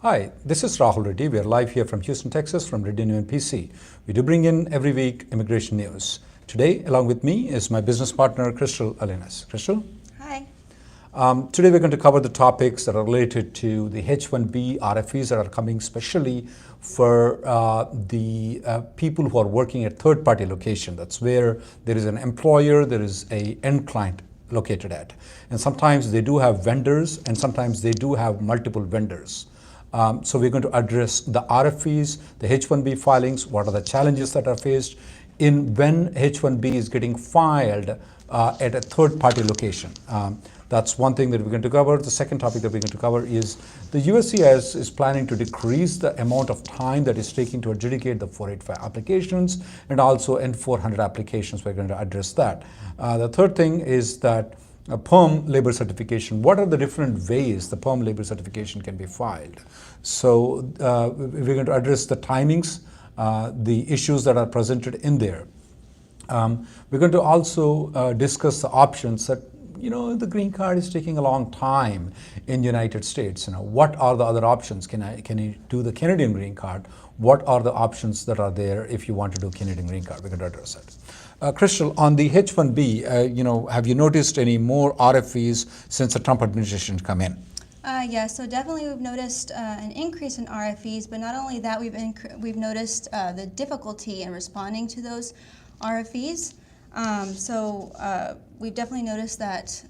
Hi, this is Rahul Reddy. We are live here from Houston, Texas, from REDDY NEUMANN PC. We do bring in every week immigration news. Today, along with me is my business partner, Crystal Alinas. Crystal? Hi. Today we're going to cover the topics that are related to the H-1B RFEs that are coming especially for the people who are working at third-party location. That's where there is an employer, there is an end client located at. And sometimes they do have vendors, and sometimes they do have multiple vendors. So we're going to address the RFEs, the H-1B filings, what are the challenges that are faced in when H-1B is getting filed at a third-party location. That's one thing that we're going to cover. The second topic that we're going to cover is the USCIS is planning to decrease the amount of time that is taken to adjudicate the 485 applications and also N400 applications. We're going to address that. The third thing is that PERM labor certification. What are the different ways the PERM labor certification can be filed? So we're going to address the timings, the issues that are presented in there. We're going to also discuss the options that, the green card is taking a long time in United States. What are the other options? Can you do the Canadian green card? What are the options that are there if you want to do Canadian green card? We're going to address that. Crystal, on the H-1B, have you noticed any more RFEs since the Trump administration come in? Yeah, so definitely we've noticed an increase in RFEs, but not only that, we've noticed the difficulty in responding to those RFEs. We've definitely noticed that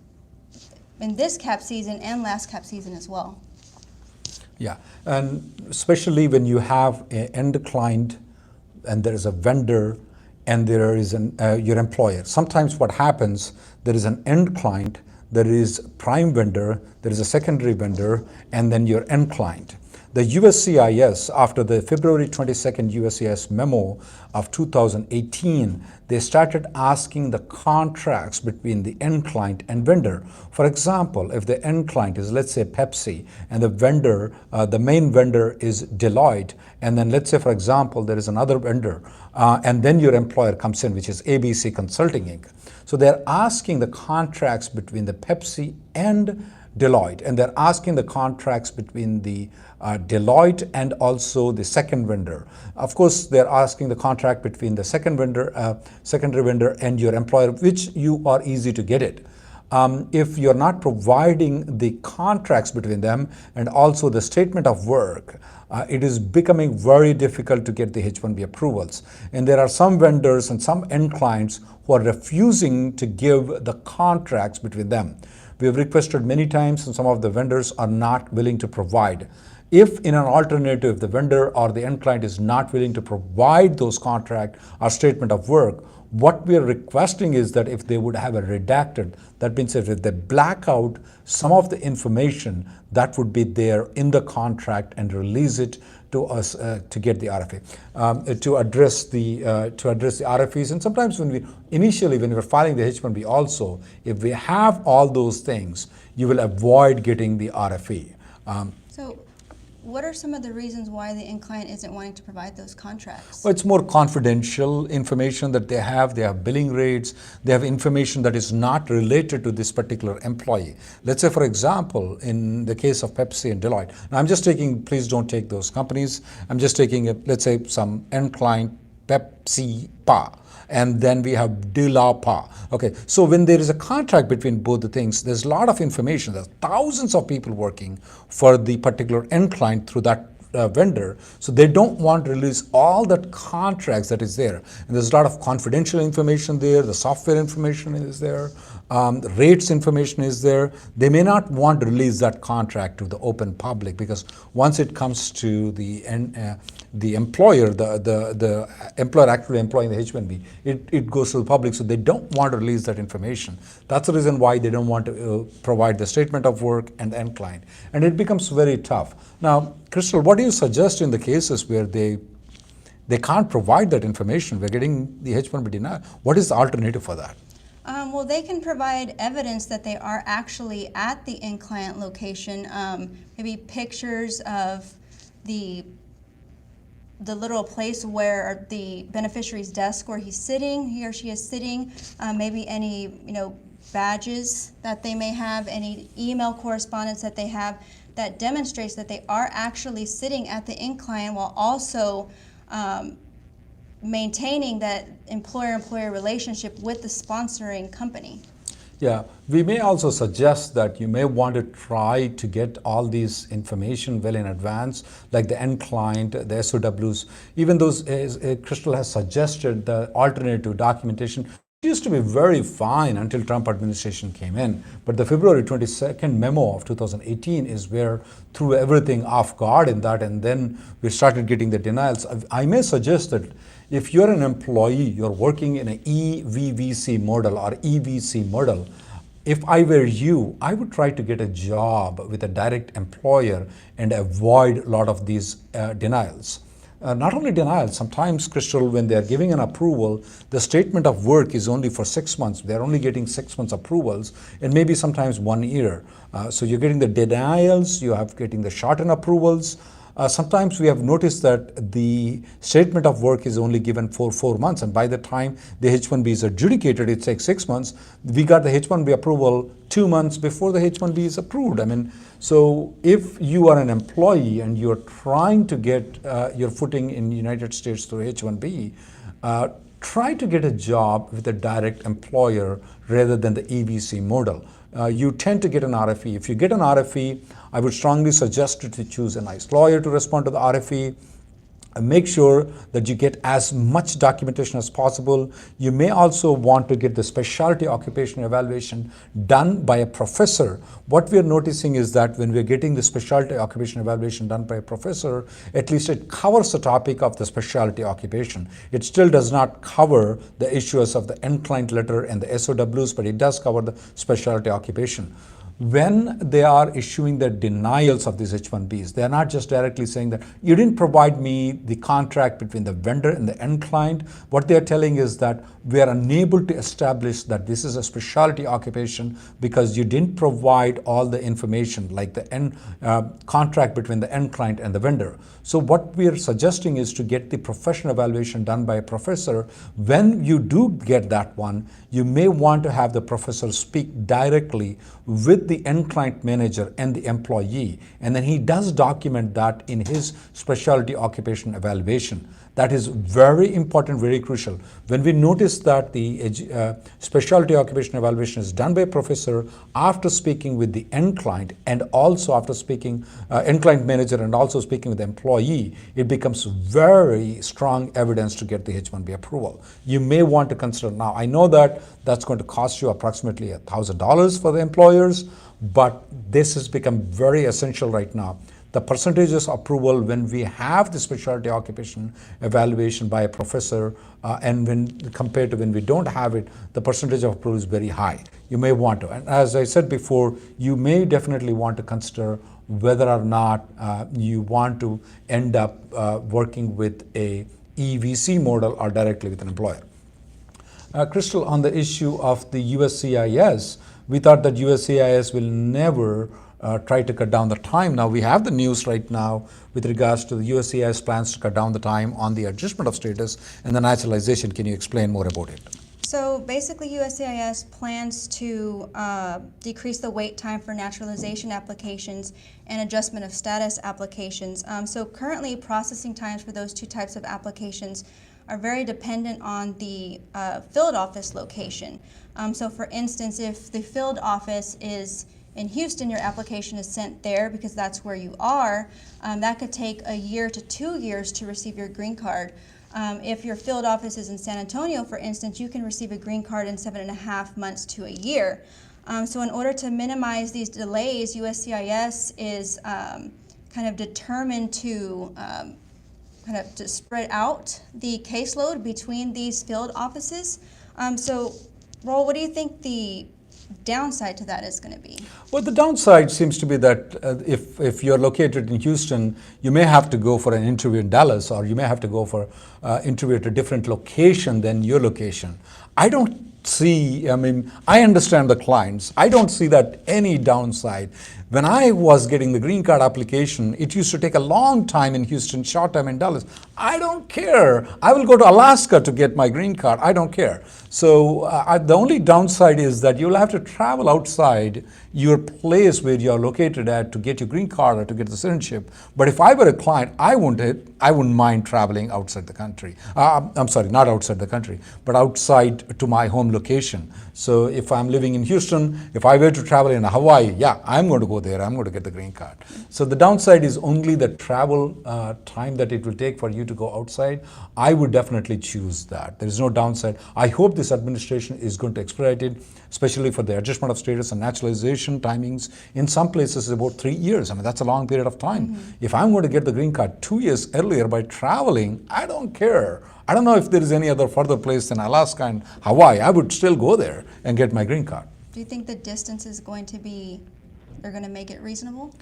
in this cap season and last cap season as well. Yeah, and especially when you have an end client and there is a vendor and there is your employer. Sometimes what happens, there is an end client, there is prime vendor, there is a secondary vendor, and then your end client. The USCIS, after the February 22nd USCIS memo of 2018, they started asking the contracts between the end client and vendor. For example, if the end client is, let's say, Pepsi, and the vendor, the main vendor is Deloitte, and then let's say, for example, there is another vendor, and then your employer comes in, which is ABC Consulting Inc. So they're asking the contracts between the Pepsi and Deloitte, and they're asking the contracts between the Deloitte and also the second vendor. Of course, they're asking the contract between the second vendor, secondary vendor and your employer, which you are easy to get it. If you're not providing the contracts between them and also the statement of work, it is becoming very difficult to get the H-1B approvals. And there are some vendors and some end clients who are refusing to give the contracts between them. We have requested many times and some of the vendors are not willing to provide. If in an alternative, the vendor or the end client is not willing to provide those contract or statement of work, what we are requesting is that if they would have a redacted, that means if they black out some of the information that would be there in the contract and release it to us to get the RFE, to address the RFEs. And sometimes when we're filing the H-1B also, if we have all those things, you will avoid getting the RFE. So what are some of the reasons why the end client isn't wanting to provide those contracts? Well, it's more confidential information that they have billing rates, they have information that is not related to this particular employee. Let's say, for example, in the case of Pepsi and Deloitte, now I'm just taking, please don't take those companies, I'm just taking, let's say, some end client, Pepsi Pa, and then we have Dilapa. Okay, so when there is a contract between both the things, there's a lot of information. There's thousands of people working for the particular end client through that vendor. So they don't want to release all that contracts that is there. And there's a lot of confidential information there, the software information is there, the rates information is there. They may not want to release that contract to the open public because once it comes to the employer, the employer actually employing the H-1B, it goes to the public, so they don't want to release that information. That's the reason why they don't want to provide the statement of work and the end client. And it becomes very tough. Now, Crystal, what do you suggest in the cases where they can't provide that information? We're getting the H-1B denied. What is the alternative for that? Well, they can provide evidence that they are actually at the end client location, maybe pictures of the literal place where the beneficiary's desk where he or she is sitting, maybe any badges that they may have, any email correspondence that they have that demonstrates that they are actually sitting at the incline while also maintaining that employer-employer relationship with the sponsoring company. Yeah, we may also suggest that you may want to try to get all these information well in advance, like the end client, the SOWs, even those, as Crystal has suggested, the alternative documentation. It used to be very fine until Trump administration came in, but the February 22nd memo of 2018 is where threw everything off guard in that, and then we started getting the denials. I may suggest that if you're an employee, you're working in an EVVC model or EVC model, if I were you, I would try to get a job with a direct employer and avoid a lot of these denials. Not only denials, sometimes, Crystal, when they're giving an approval, the statement of work is only for 6 months. They're only getting 6 months approvals and maybe sometimes 1 year. So you're getting the denials, you have getting the shortened approvals. Sometimes we have noticed that the statement of work is only given for 4 months, and by the time the H-1B is adjudicated, it takes 6 months. We got the H-1B approval 2 months before the H-1B is approved. I mean, so if you are an employee and you're trying to get your footing in the United States through H-1B, try to get a job with a direct employer rather than the EVC model. You tend to get an RFE. If you get an RFE, I would strongly suggest you to choose a nice lawyer to respond to the RFE. Make sure that you get as much documentation as possible. You may also want to get the specialty occupation evaluation done by a professor. What we are noticing is that when we are getting the specialty occupation evaluation done by a professor, at least it covers the topic of the specialty occupation. It still does not cover the issues of the end client letter and the SOWs, but it does cover the specialty occupation. When they are issuing the denials of these H-1Bs, they are not just directly saying that you didn't provide me the contract between the vendor and the end client. What they are telling is that we are unable to establish that this is a specialty occupation because you didn't provide all the information, like the end contract between the end client and the vendor. So what we are suggesting is to get the professional evaluation done by a professor. When you do get that one, you may want to have the professor speak directly with the end client manager and the employee, and then he does document that in his specialty occupation evaluation. That is very important, very crucial. When we notice that the specialty occupation evaluation is done by a professor after speaking with the end client and also after speaking end client manager and also speaking with the employee, it becomes very strong evidence to get the H-1B approval. You may want to consider now. I know that that's going to cost you approximately $1,000 for the employers, but this has become very essential right now. The percentages of approval when we have the specialty occupation evaluation by a professor and when compared to when we don't have it, the percentage of approval is very high. You may want to. And as I said before, you may definitely want to consider whether or not you want to end up working with a EVC model or directly with an employer. Crystal, on the issue of the USCIS, we thought that USCIS will never try to cut down the time. Now we have the news right now with regards to the USCIS plans to cut down the time on the adjustment of status and the naturalization. Can you explain more about it? So basically USCIS plans to decrease the wait time for naturalization applications and adjustment of status applications. So currently processing times for those two types of applications are very dependent on the field office location. So for instance, if the field office is in Houston, your application is sent there because that's where you are. That could take a year to 2 years to receive your green card. If your field office is in San Antonio, for instance, you can receive a green card in 7.5 months to a year. So in order to minimize these delays, USCIS is kind of determined to to spread out the caseload between these field offices. So, Rahul, what do you think the downside to that is going to be? Well, the downside seems to be that if you're located in Houston, you may have to go for an interview in Dallas, or you may have to go for interview at a different location than your location. I don't see, I mean, I understand the clients. I don't see that any downside. When I was getting the green card application, it used to take a long time in Houston, short time in Dallas. I don't care. I will go to Alaska to get my green card. I don't care. So the only downside is that you'll have to travel outside your place where you're located at to get your green card or to get the citizenship. But if I were a client, I wouldn't mind traveling outside the country. I'm sorry, not outside the country, but outside to my home location. So if I'm living in Houston, if I were to travel in Hawaii, yeah, I'm going to go there. I'm going to get the green card. So the downside is only the travel time that it will take for you to go outside. I would definitely choose that. There is no downside. I hope this administration is going to expedite it, especially for the adjustment of status and naturalization timings. In some places, it's about 3 years. I mean, that's a long period of time. If I'm going to get the green card 2 years earlier by traveling, I don't care. I don't know if there is any other further place than Alaska and Hawaii. I would still go there and get my green card. Do you think the distance is going to be, they're going to make it reasonable?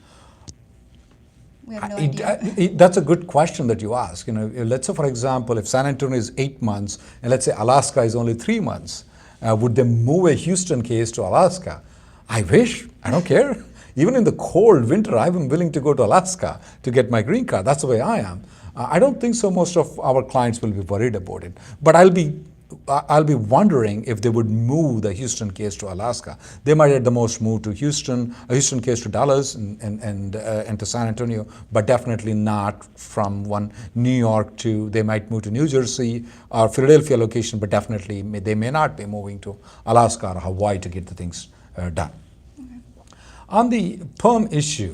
We have no idea. That's a good question that you ask. You know, let's say, for example, if San Antonio is 8 months and let's say Alaska is only 3 months, would they move a Houston case to Alaska? I wish. I don't care. Even in the cold winter, I'm willing to go to Alaska to get my green card. That's the way I am. I don't think so most of our clients will be worried about it. But I'll be wondering if they would move the Houston case to Alaska. They might at the most move to Houston, a Houston case to Dallas and to San Antonio, but definitely not from one New York to, they might move to New Jersey or Philadelphia location, but definitely they may not be moving to Alaska or Hawaii to get the things done. On the PERM issue,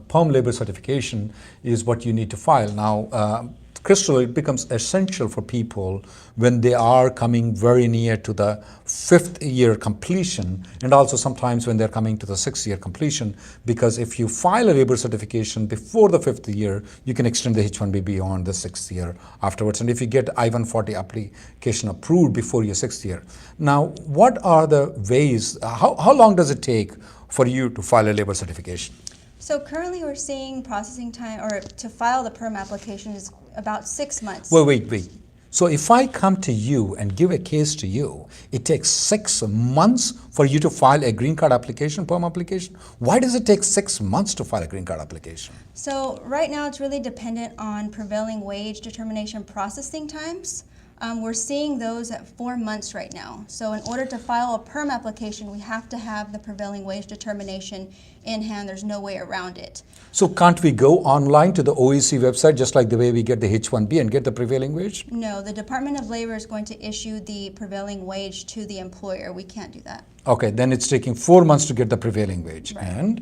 PERM labor certification is what you need to file. Now, Crystal, it becomes essential for people when they are coming very near to the 5th year completion, and also sometimes when they're coming to the 6th year completion, because if you file a labor certification before the 5th year, you can extend the H-1B beyond the 6th year afterwards. And if you get I-140 application approved before your 6th year. Now, what are the ways, how long does it take for you to file a labor certification? So currently we're seeing processing time, or to file the PERM application is about 6 months. Wait. So if I come to you and give a case to you, it takes 6 months for you to file a green card application, PERM application? Why does it take 6 months to file a green card application? So right now it's really dependent on prevailing wage determination processing times. We're seeing those at 4 months right now. So in order to file a PERM application, we have to have the prevailing wage determination in hand. There's no way around it. So can't we go online to the OEC website just like the way we get the H-1B and get the prevailing wage? No, the Department of Labor is going to issue the prevailing wage to the employer. We can't do that. Okay, then it's taking 4 months to get the prevailing wage. Right.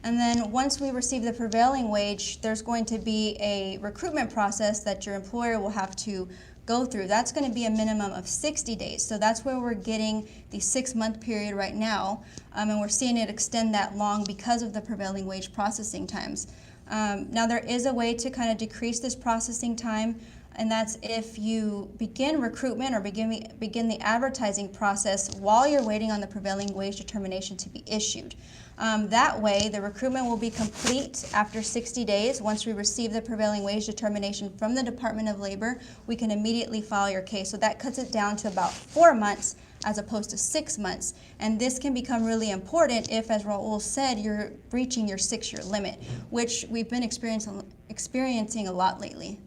And then once we receive the prevailing wage, there's going to be a recruitment process that your employer will have to go through. That's going to be a minimum of 60 days. So that's where we're getting the 6-month period right now. And we're seeing it extend that long because of the prevailing wage processing times. Now there is a way to kind of decrease this processing time, and that's if you begin recruitment or begin the advertising process while you're waiting on the prevailing wage determination to be issued. That way, the recruitment will be complete after 60 days. Once we receive the prevailing wage determination from the Department of Labor, we can immediately file your case. So that cuts it down to about 4 months as opposed to 6 months. And this can become really important if, as Rahul said, you're reaching your 6-year limit, which we've been experiencing a lot lately.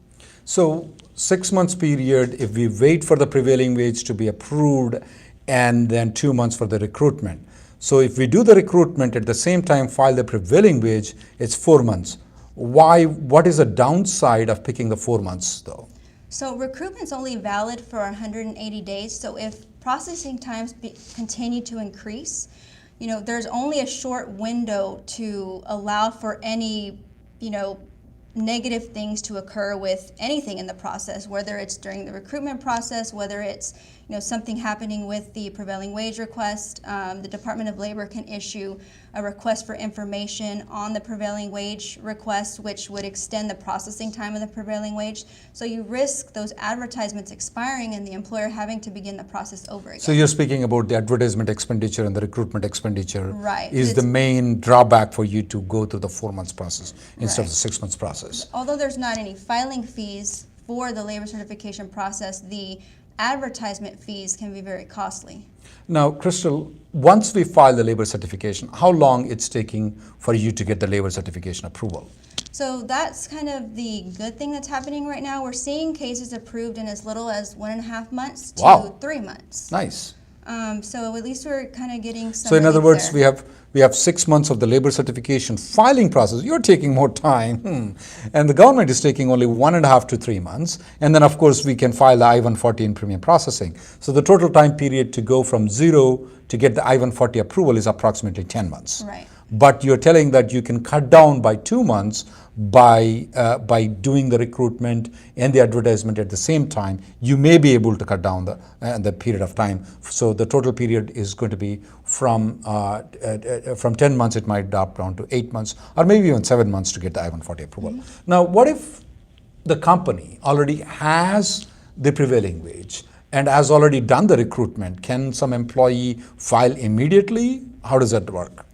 So 6 months period, if we wait for the prevailing wage to be approved, and then 2 months for the recruitment. So if we do the recruitment at the same time file the prevailing wage, it's 4 months. Why? What is the downside of picking the 4 months though? So recruitment's only valid for 180 days. So if processing times continue to increase, there's only a short window to allow for any, negative things to occur with anything in the process, whether it's during the recruitment process, whether it's something happening with the prevailing wage request. The Department of Labor can issue a request for information on the prevailing wage request, which would extend the processing time of the prevailing wage. So you risk those advertisements expiring and the employer having to begin the process over again. So you're speaking about the advertisement expenditure and the recruitment expenditure. Right. Is the main drawback for you to go through the 4 months process instead of the 6 months process. Although there's not any filing fees for the labor certification process, the advertisement fees can be very costly. Now, Crystal, once we file the labor certification, how long it's taking for you to get the labor certification approval? So that's kind of the good thing that's happening right now. We're seeing cases approved in as little as 1.5 months to 3 months. Nice. So at least we're kind of getting some. So in other words, there. we have 6 months of the labor certification filing process. You're taking more time, and the government is taking only 1.5 to 3 months. And then, of course, we can file the I-140 in premium processing. So the total time period to go from 0 to get the I-140 approval is approximately 10 months. Right. But you're telling that you can cut down by 2 months by doing the recruitment and the advertisement at the same time. You may be able to cut down the period of time. So the total period is going to be from 10 months, it might drop down to 8 months, or maybe even 7 months to get the I-140 approval. Mm-hmm. Now, what if the company already has the prevailing wage and has already done the recruitment? Can some employee file immediately? How does that work?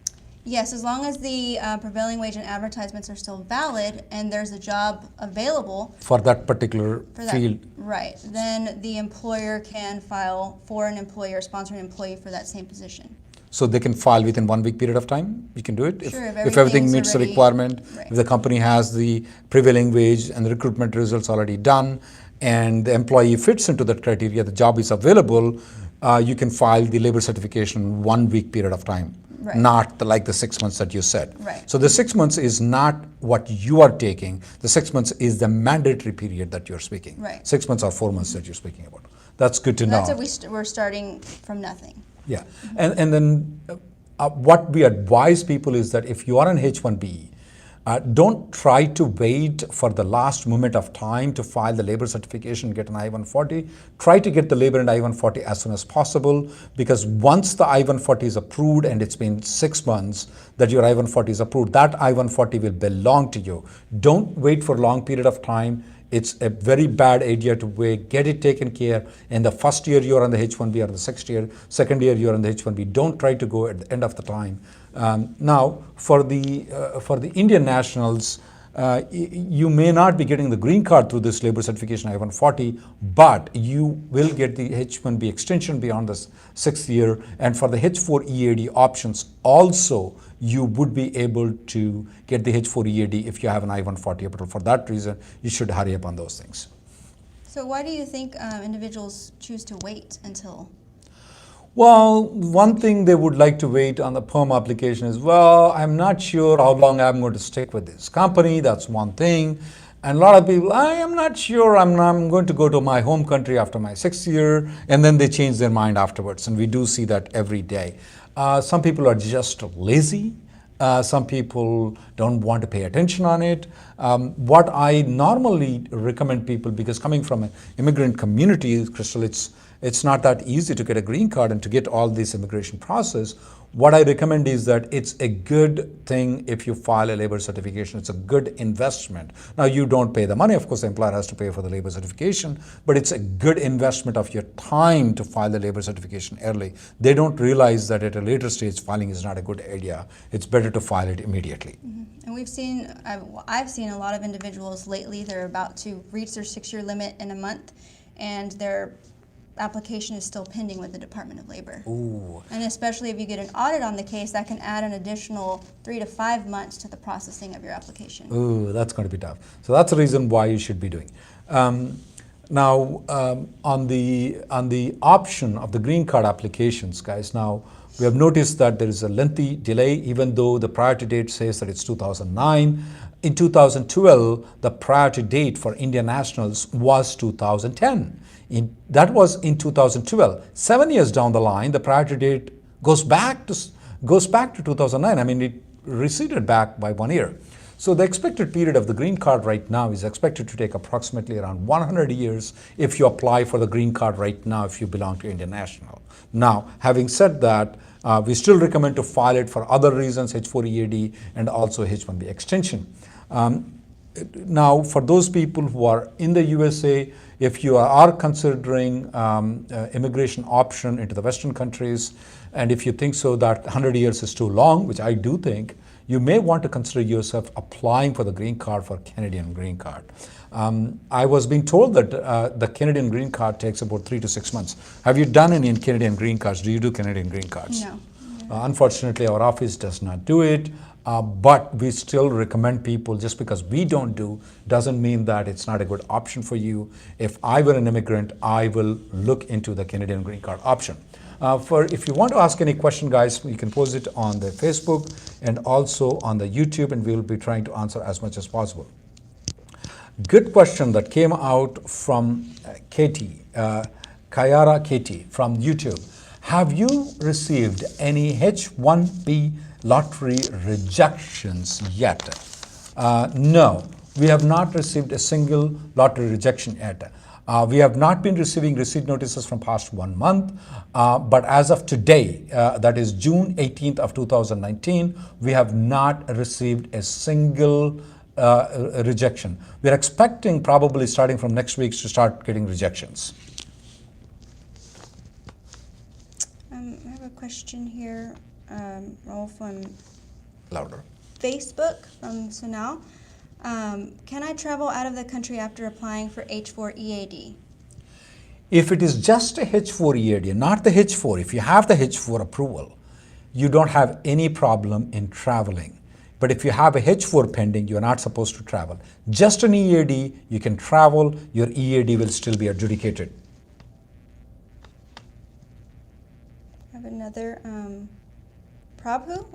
Yes, as long as the prevailing wage and advertisements are still valid and there's a job available for that particular field. Right, then the employer can file for an employer, sponsor an employee for that same position. So they can file within 1 week period of time? You can do it? Sure, if everything meets the requirement, right. If the company has the prevailing wage and the recruitment results already done, and the employee fits into that criteria, the job is available, you can file the labor certification 1 week period of time. Right. Not like the 6 months that you said. Right. So the 6 months is not what you are taking. The 6 months is the mandatory period that you're speaking. Right. 6 months or 4 months that you're speaking about. That's good to know. That's if we're starting from nothing. Yeah. And then what we advise people is that if you are an H-1B, don't try to wait for the last moment of time to file the labor certification and get an I-140. Try to get the labor and I-140 as soon as possible, because once the I-140 is approved and it's been 6 months that your I-140 is approved, that I-140 will belong to you. Don't wait for a long period of time. It's a very bad idea to wait. Get it taken care. In the first year you're on the H-1B or the second year you're on the H-1B. Don't try to go at the end of the time. Now, for the Indian nationals, you may not be getting the green card through this labor certification I-140, but you will get the H-1B extension beyond the 6th year. And for the H-4 EAD options also, you would be able to get the H-4 EAD if you have an I-140 approval. For that reason, you should hurry up on those things. So why do you think individuals choose to wait until? Well, one thing they would like to wait on the PERM application is, well, I'm not sure how long I'm going to stick with this company. That's one thing. And a lot of people, I am not sure, I'm going to go to my home country after my 6th year, and then they change their mind afterwards. And we do see that every day. Some people are just lazy. Some people don't want to pay attention on it. What I normally recommend people, because coming from an immigrant community, Crystal, it's not that easy to get a green card and to get all this immigration process. What I recommend is that it's a good thing if you file a labor certification. It's a good investment. Now, you don't pay the money. Of course, the employer has to pay for the labor certification, but it's a good investment of your time to file the labor certification early. They don't realize that at a later stage, filing is not a good idea. It's better to file it immediately. Mm-hmm. And we've seen, I've seen a lot of individuals lately, they're about to reach their 6-year limit in a month, and their application is still pending with the Department of Labor. Ooh. And especially if you get an audit on the case, that can add an additional 3 to 5 months to the processing of your application. Ooh, that's going to be tough. So that's the reason why you should be doing. Now, on the option of the green card applications, guys, now we have noticed that there is a lengthy delay, even though the priority date says that it's 2009. In 2012, the priority date for Indian nationals was 2010. That was in 2012. 7 years down the line, the priority date goes back to 2009. I mean, it receded back by 1 year. So the expected period of the green card right now is expected to take approximately around 100 years if you apply for the green card right now if you belong to Indian national. Now, having said that, we still recommend to file it for other reasons, H-4 EAD and also H-1B extension. Now, for those people who are in the USA, if you are considering immigration option into the Western countries, and if you think so that 100 years is too long, which I do think, you may want to consider yourself applying for the green card for Canadian green card. I was being told that the Canadian green card takes about 3 to 6 months. Have you done any Canadian green cards? Do you do Canadian green cards? No. Unfortunately, our office does not do it, but we still recommend people. Just because we don't do doesn't mean that it's not a good option for you. If I were an immigrant, I will look into the Canadian green card option. If you want to ask any question, guys, you can post it on the Facebook and also on the YouTube, and we will be trying to answer as much as possible. Good question that came out from Katie, Kayara Katie from YouTube. Have you received any H-1B lottery rejections yet? No, we have not received a single lottery rejection yet. We have not been receiving receipt notices from past 1 month, but as of today, that is June 18th of 2019, we have not received a single rejection. We are expecting probably starting from next week to start getting rejections. I have a question here, Rahul, from Louder. Facebook from Sunal. Can I travel out of the country after applying for H-4 EAD? If it is just a H-4 EAD, not the H-4, if you have the H-4 approval, you don't have any problem in traveling. But if you have a H-4 pending, you're not supposed to travel. Just an EAD, you can travel, your EAD will still be adjudicated. I have another, Prabhu,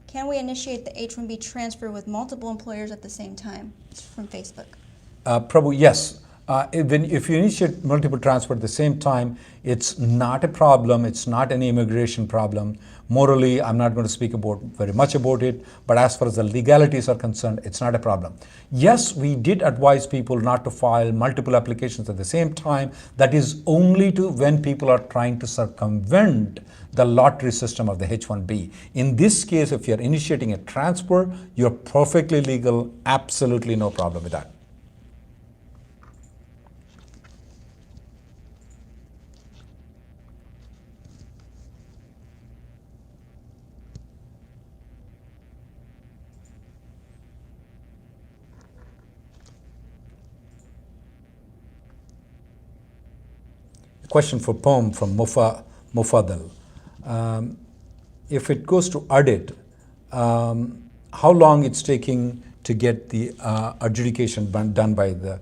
can we initiate the H-1B transfer with multiple employers at the same time? It's from Facebook. Prabhu, yes. If you initiate multiple transfer at the same time, it's not a problem. It's not an immigration problem. Morally, I'm not going to speak very much about it, but as far as the legalities are concerned, it's not a problem. Yes, we did advise people not to file multiple applications at the same time. That is only when people are trying to circumvent the lottery system of the H-1B. In this case, if you're initiating a transfer, you're perfectly legal, absolutely no problem with that. Question for PERM from Mufadal. If it goes to audit, how long it's taking to get the adjudication done by the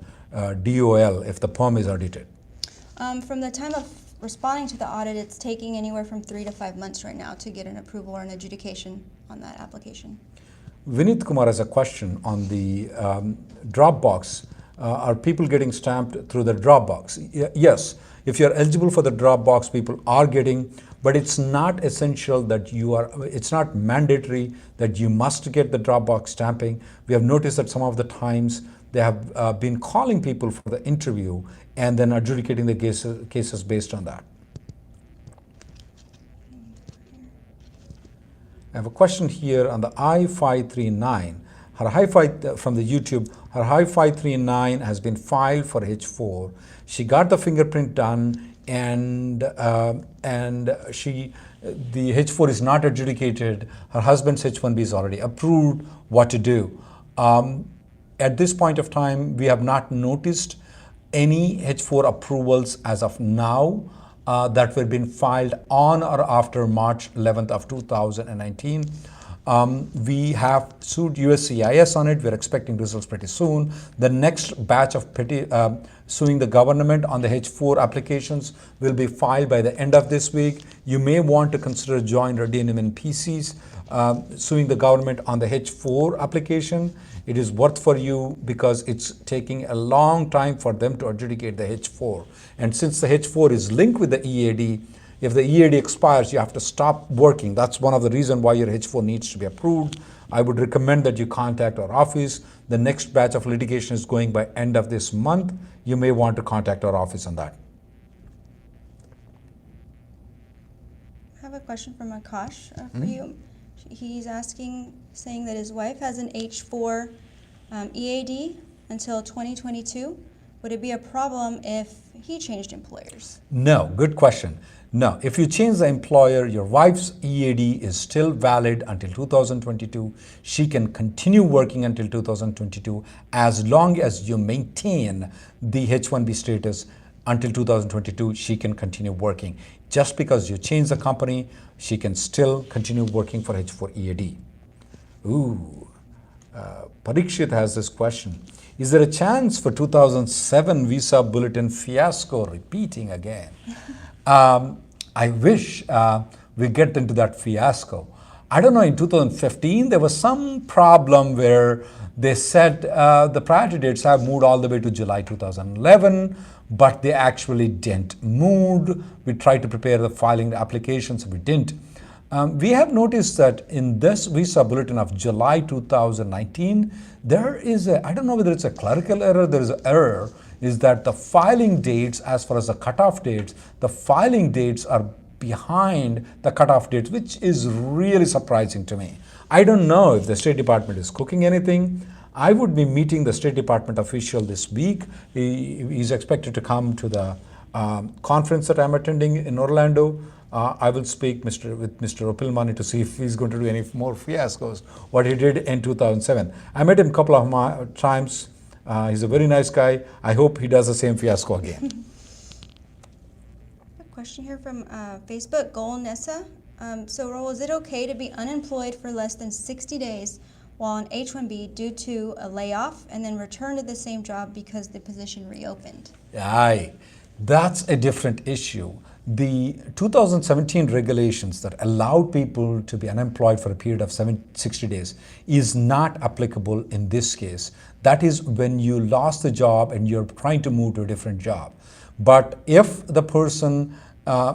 DOL if the PERM is audited? From the time of responding to the audit, it's taking anywhere from 3 to 5 months right now to get an approval or an adjudication on that application. Vinith Kumar has a question on the Dropbox. Are people getting stamped through the Dropbox? Yes. If you're eligible for the Dropbox, people are getting, but it's not essential that it's not mandatory that you must get the Dropbox stamping. We have noticed that some of the times they have been calling people for the interview and then adjudicating the cases based on that. I have a question here on the I-539. From the YouTube, her I-539 has been filed for H-4. She got the fingerprint done, and the H-4 is not adjudicated. Her husband's H-1B is already approved. What to do? At this point of time, we have not noticed any H-4 approvals as of now that were being filed on or after March 11th of 2019. We have sued USCIS on it. We're expecting results pretty soon. The next batch of suing the government on the H-4 applications will be filed by the end of this week. You may want to consider join REDDY NEUMANN PCs suing the government on the H-4 application. It is worth for you because it's taking a long time for them to adjudicate the H-4. And since the H-4 is linked with the EAD, if the EAD expires, you have to stop working. That's one of the reasons why your H-4 needs to be approved. I would recommend that you contact our office. The next batch of litigation is going by end of this month. You may want to contact our office on that. I have a question from Akash for you. He's saying that his wife has an H-4 EAD until 2022. Would it be a problem if he changed employers? No, good question. No, if you change the employer, your wife's EAD is still valid until 2022. She can continue working until 2022 as long as you maintain the H-1B status until 2022. She can continue working. Just because you change the company, she can still continue working for H-4 EAD. Ooh, Parikshit has this question. Is there a chance for 2007 visa bulletin fiasco repeating again? I wish we get into that fiasco. I don't know, in 2015, there was some problem where they said the priority dates have moved all the way to July 2011, but they actually didn't move. We tried to prepare the filing the applications, we didn't. We have noticed that in this visa bulletin of July 2019, there is I don't know whether it's a clerical error, there is an error, is that the filing dates, as far as the cutoff dates, the filing dates are behind the cutoff dates, which is really surprising to me. I don't know if the State Department is cooking anything. I would be meeting the State Department official this week. He's expected to come to the conference that I'm attending in Orlando. I will speak with Mr. Opilmani to see if he's going to do any more fiascos, what he did in 2007. I met him a couple of times. He's a very nice guy. I hope he does the same fiasco again. A question here from Facebook, Gol Nessa. So Rahul, is it okay to be unemployed for less than 60 days while on H-1B due to a layoff and then return to the same job because the position reopened? Aye, that's a different issue. The 2017 regulations that allowed people to be unemployed for a period of 60 days is not applicable in this case. That is when you lost the job and you're trying to move to a different job. But if the person,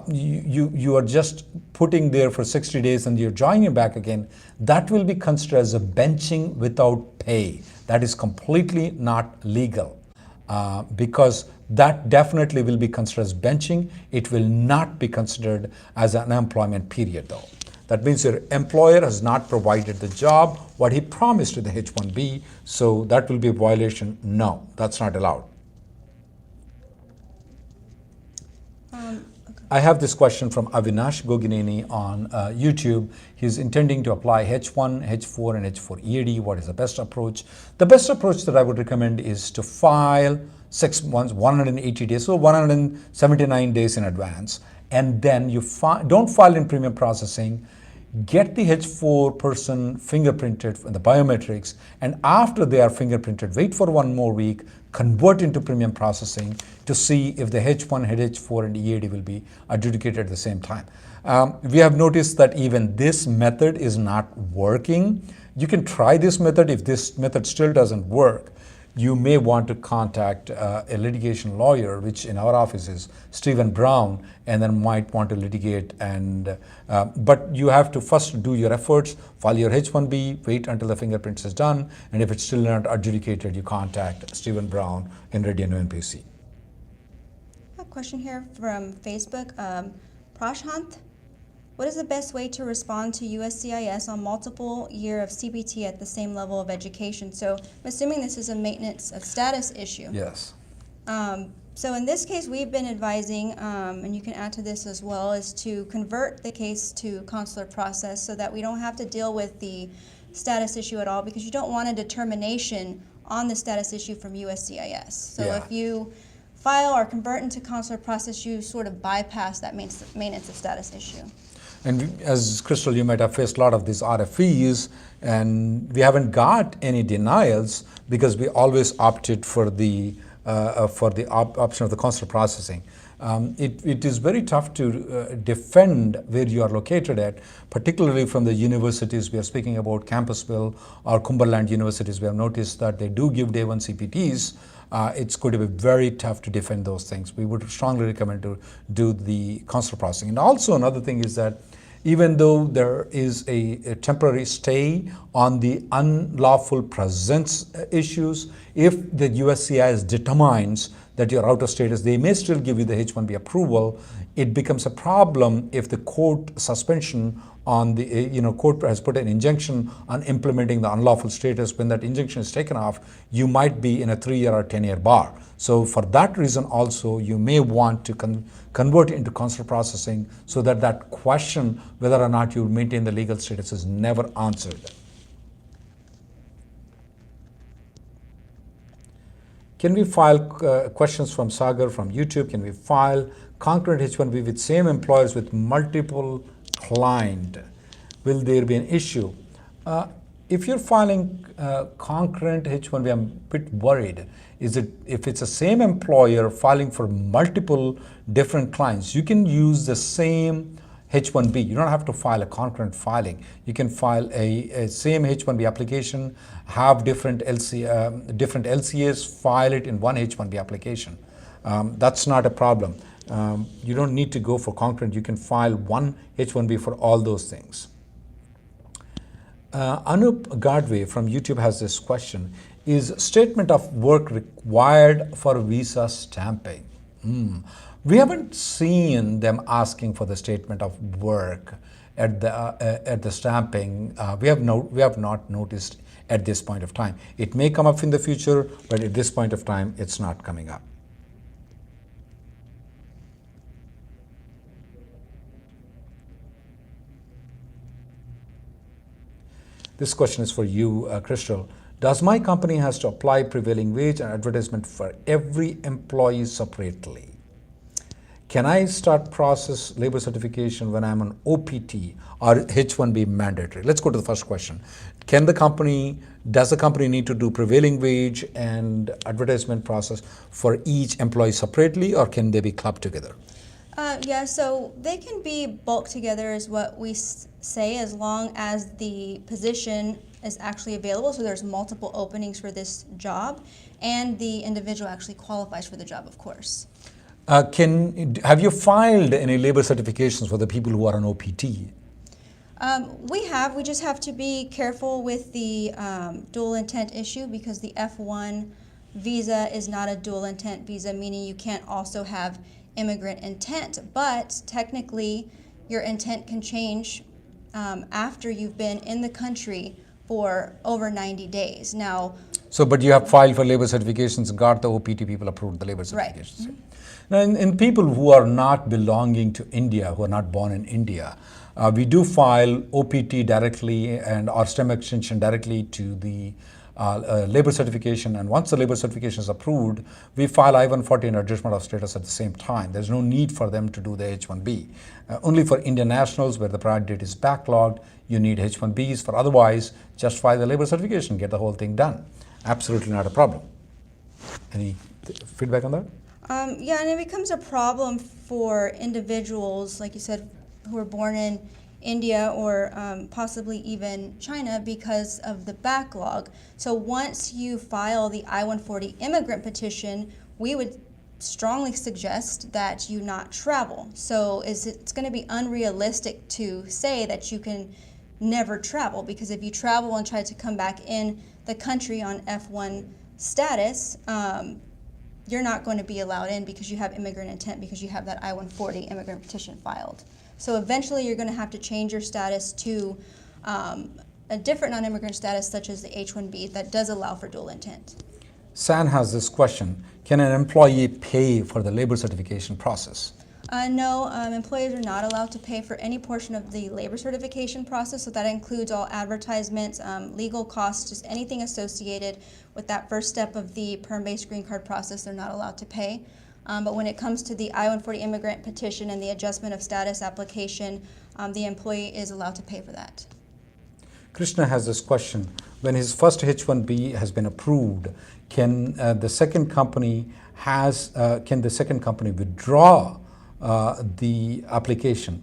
you are just putting there for 60 days and you're joining back again, that will be considered as a benching without pay. That is completely not legal because that definitely will be considered as benching. It will not be considered as an unemployment period though. That means your employer has not provided the job, what he promised to the H-1B, so that will be a violation. No, that's not allowed. Okay. I have this question from Avinash Gogineni on YouTube. He's intending to apply H1, H4, and H4 EAD. What is the best approach? The best approach that I would recommend is to file 6 months, 180 days, so 179 days in advance. And then you don't file in premium processing, get the H4 person fingerprinted in the biometrics, and after they are fingerprinted, wait for 1 more week, convert into premium processing to see if the H1, H4, and EAD will be adjudicated at the same time. We have noticed that even this method is not working. You can try this method. If this method still doesn't work, you may want to contact a litigation lawyer, which in our office is Stephen Brown, and then might want to litigate. And but you have to first do your efforts, file your H-1B, wait until the fingerprints is done, and if it's still not adjudicated, you contact Stephen Brown in REDDY NEUMANN PC. A question here from Facebook, Prashant. What is the best way to respond to USCIS on multiple year of CPT at the same level of education? So I'm assuming this is a maintenance of status issue. Yes. So in this case, we've been advising, and you can add to this as well, is to convert the case to consular process so that we don't have to deal with the status issue at all, because you don't want a determination on the status issue from USCIS. So if you file or convert into consular process, you sort of bypass that maintenance of status issue. And as Crystal, you might have faced a lot of these RFEs, and we haven't got any denials because we always opted for the option of the consular processing. It is very tough to defend where you are located at, particularly from the universities we are speaking about, Campusville or Cumberland universities. We have noticed that they do give day one CPTs. It's going to be very tough to defend those things. We would strongly recommend to do the consular processing. And also another thing is that even though there is a temporary stay on the unlawful presence issues, if the USCIS determines that you're out of status. They may still give you the H-1B approval. It becomes a problem if the court suspension on the, court has put an injunction on implementing the unlawful status. When that injunction is taken off, you might be in a 3-year or 10-year bar. So for that reason also, you may want to convert into consular processing so that that question whether or not you maintain the legal status is never answered. Can we file, questions from Sagar from YouTube, can we file concurrent H-1B with same employers with multiple client? Will there be an issue? If you're filing concurrent H-1B, I'm a bit worried. Is it if it's the same employer filing for multiple different clients, you can use the same H-1B. You don't have to file a concurrent filing. You can file a same H-1B application, have different LCAs, file it in one H-1B application. That's not a problem. You don't need to go for concurrent. You can file one H-1B for all those things. Anup Gadve from YouTube has this question. Is statement of work required for visa stamping? We haven't seen them asking for the statement of work at the stamping. We have not noticed at this point of time. It may come up in the future, but at this point of time, it's not coming up. This question is for you, Crystal. Does my company has to apply prevailing wage and advertisement for every employee separately? Can I start process labor certification when I'm on OPT or H-1B mandatory? Let's go to the first question. Does the company need to do prevailing wage and advertisement process for each employee separately, or can they be clubbed together? Yeah, so they can be bulked together is what we say, as long as the position is actually available, so there's multiple openings for this job, and the individual actually qualifies for the job, of course. Have you filed any labor certifications for the people who are on OPT? We just have to be careful with the dual intent issue, because the F1 visa is not a dual intent visa, meaning you can't also have immigrant intent, but technically your intent can change after you've been in the country for over 90 days. Now, but you have filed for labor certifications, got the OPT people approved the labor certifications. Right. Now, in people who are not belonging to India, who are not born in India, we do file OPT directly and our STEM extension directly to the labor certification, and once the labor certification is approved, we file I-140 and adjustment of status at the same time. There's no need for them to do the H-1B. Only for Indian nationals where the priority date is backlogged, you need H-1Bs. For otherwise, just file the labor certification, get the whole thing done. Absolutely not a problem. Any feedback on that? Yeah, and it becomes a problem for individuals, like you said, who are born in India or possibly even China because of the backlog. So once you file the I-140 immigrant petition, we would strongly suggest that you not travel. So it's going to be unrealistic to say that you can never travel, because if you travel and try to come back in the country on F1 status, you're not going to be allowed in because you have immigrant intent, because you have that I-140 immigrant petition filed. So eventually you're going to have to change your status to a different non-immigrant status, such as the H-1B, that does allow for dual intent. San has this question. Can an employee pay for the labor certification process? No, employees are not allowed to pay for any portion of the labor certification process, so that includes all advertisements, legal costs, just anything associated with that first step of the PERM-based green card process, they're not allowed to pay. But when it comes to the I-140 immigrant petition and the adjustment of status application, the employee is allowed to pay for that. Krishna has this question. When his first H-1B has been approved, can the second company withdraw the application?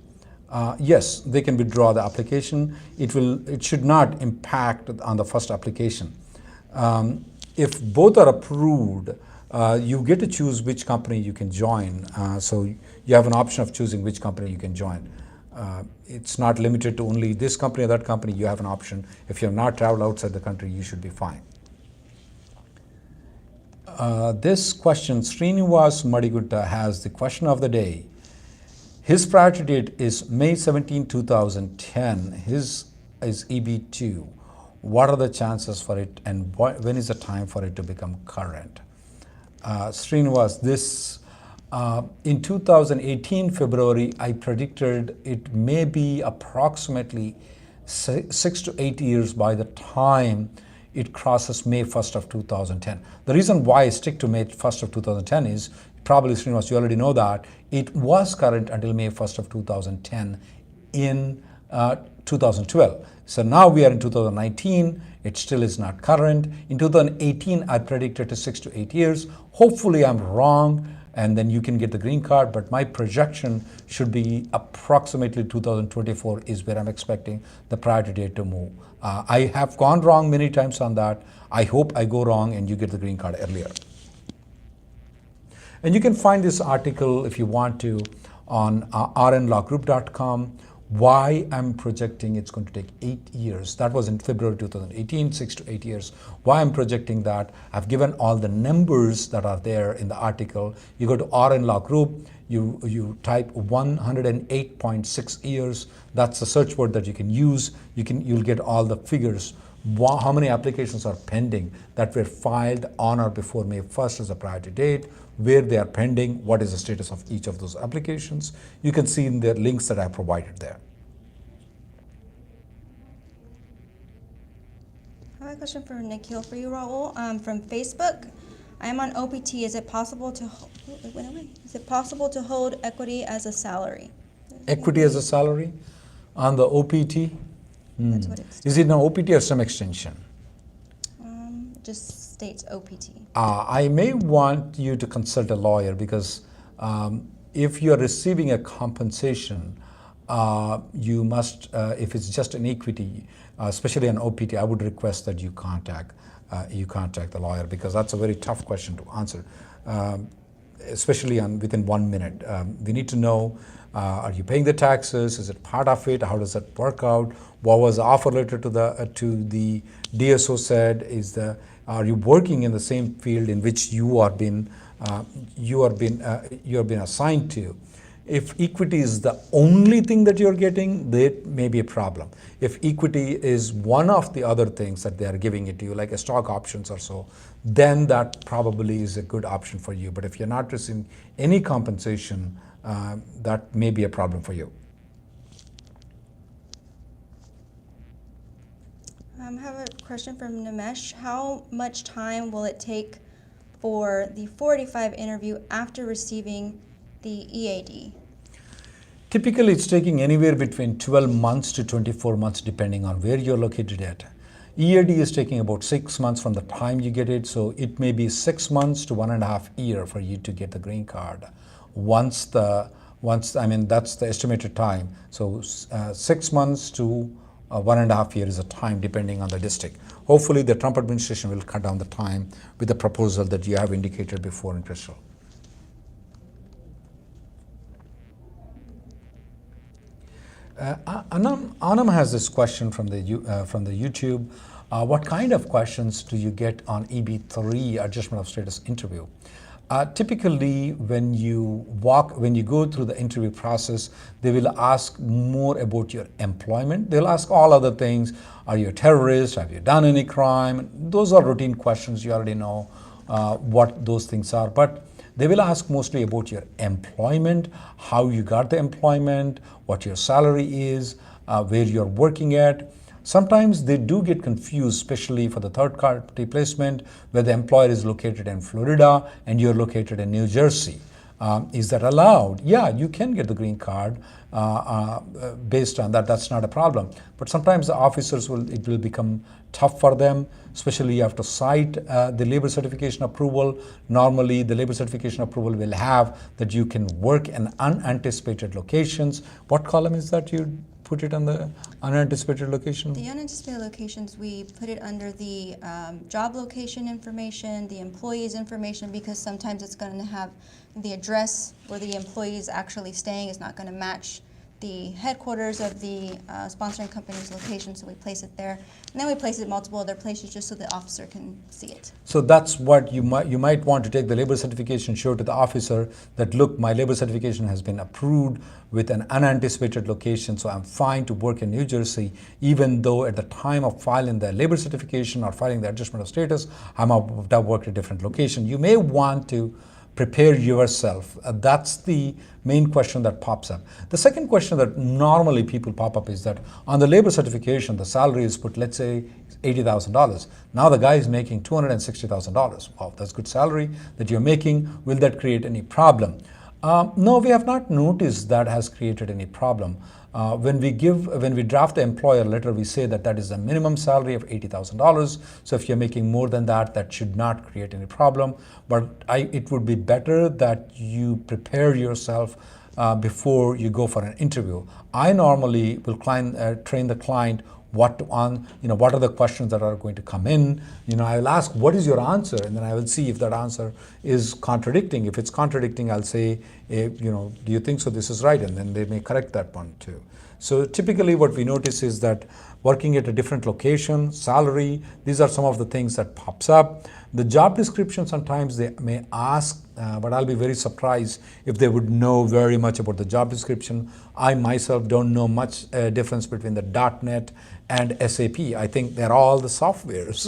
Yes, they can withdraw the application. It should not impact on the first application. If both are approved, you get to choose which company you can join. So you have an option of choosing which company you can join. It's not limited to only this company or that company. You have an option. If you have not traveled outside the country, you should be fine. This question, Srinivas Madigutta has the question of the day. His priority date is May 17, 2010. His is EB2. What are the chances for it, and when is the time for it to become current? Srinivas, this in 2018 February, I predicted it may be approximately 6 to 8 years by the time it crosses May 1st of 2010. The reason why I stick to May 1st of 2010 is, probably Srinivas, you already know that, it was current until May 1st of 2010 in 2012. So now we are in 2019, it still is not current. In 2018, I predicted to 6 to 8 years. Hopefully I'm wrong, and then you can get the green card, but my projection should be approximately 2024 is where I'm expecting the priority date to move. I have gone wrong many times on that. I hope I go wrong and you get the green card earlier. And you can find this article if you want to on rnlawgroup.com. Why I'm projecting it's going to take 8 years. That was in February 2018, 6 to 8 years. Why I'm projecting that, I've given all the numbers that are there in the article. You go to RN Law Group, you type 108.6 years. That's the search word that you can use. You'll get all the figures. How many applications are pending that were filed on or before May 1st as a priority date, where they are pending, what is the status of each of those applications. You can see in the links that I provided there. I have a question for Nikhil for you, Rahul, from Facebook. I am on OPT. Is it possible to it went away. Is it possible to hold equity as a salary? Equity as a salary on the OPT? That's what it's. Is it an OPT or some extension? Just states OPT. I may want you to consult a lawyer, because if you are receiving a compensation, you must, if it's just an equity, especially an OPT, I would request that you contact the lawyer, because that's a very tough question to answer, especially within 1 minute. We need to know, are you paying the taxes? Is it part of it? How does that work out? What was the offer letter to the DSO said? Are you working in the same field in which you are been assigned to? If equity is the only thing that you're getting, that may be a problem. If equity is one of the other things that they are giving it to you, like a stock options or so, then that probably is a good option for you. But if you're not receiving any compensation, that may be a problem for you. I have a question from Nimesh. How much time will it take for the 45 interview after receiving the EAD? Typically, it's taking anywhere between 12 months to 24 months, depending on where you're located at. EAD is taking about 6 months from the time you get it, so it may be 6 months to 1.5 years for you to get the green card. That's the estimated time. So 6 months to 1.5 years is a time, depending on the district. Hopefully, the Trump administration will cut down the time with the proposal that you have indicated before in Crystal. Anam has this question from the YouTube. What kind of questions do you get on EB3 adjustment of status interview? Typically, when you go through the interview process, they will ask more about your employment. They'll ask all other things. Are you a terrorist? Have you done any crime? Those are routine questions. You already know what those things are. But they will ask mostly about your employment, how you got the employment, what your salary is, where you're working at. Sometimes they do get confused, especially for the third-party placement, where the employer is located in Florida and you're located in New Jersey. Is that allowed? Yeah, you can get the green card based on that. That's not a problem. But sometimes the officers it will become tough for them, especially you have to cite the labor certification approval. Normally, the labor certification approval will have that you can work in unanticipated locations. What column is that you put it on the unanticipated location? The unanticipated locations, we put it under the job location information, the employee's information, because sometimes it's going to have the address where the employee is actually staying is not going to match the headquarters of the sponsoring company's location, so we place it there. And then we place it multiple other places just so the officer can see it. So that's what you might want to take the labor certification, show to the officer that, look, my labor certification has been approved with an unanticipated location, so I'm fine to work in New Jersey, even though at the time of filing the labor certification or filing the adjustment of status, I might have worked at a different location. You may want to prepare yourself. That's the main question that pops up. The second question that normally people pop up is that on the labor certification, the salary is put, let's say, $80,000. Now the guy is making $260,000. Wow, that's good salary that you're making. Will that create any problem? No, we have not noticed that has created any problem. When we draft the employer letter, we say that is a minimum salary of $80,000. So if you're making more than that, that should not create any problem. But it would be better that you prepare yourself before you go for an interview. I normally will train the client what are the questions that are going to come in. I will ask, what is your answer? And then I will see if that answer is contradicting. If it's contradicting, I'll say, do you think so? This is right. And then they may correct that one too. So typically what we notice is that working at a different location, salary, these are some of the things that pops up. The job description, sometimes they may ask, but I'll be very surprised if they would know very much about the job description. I myself don't know much difference between the .NET and SAP. I think they're all the softwares.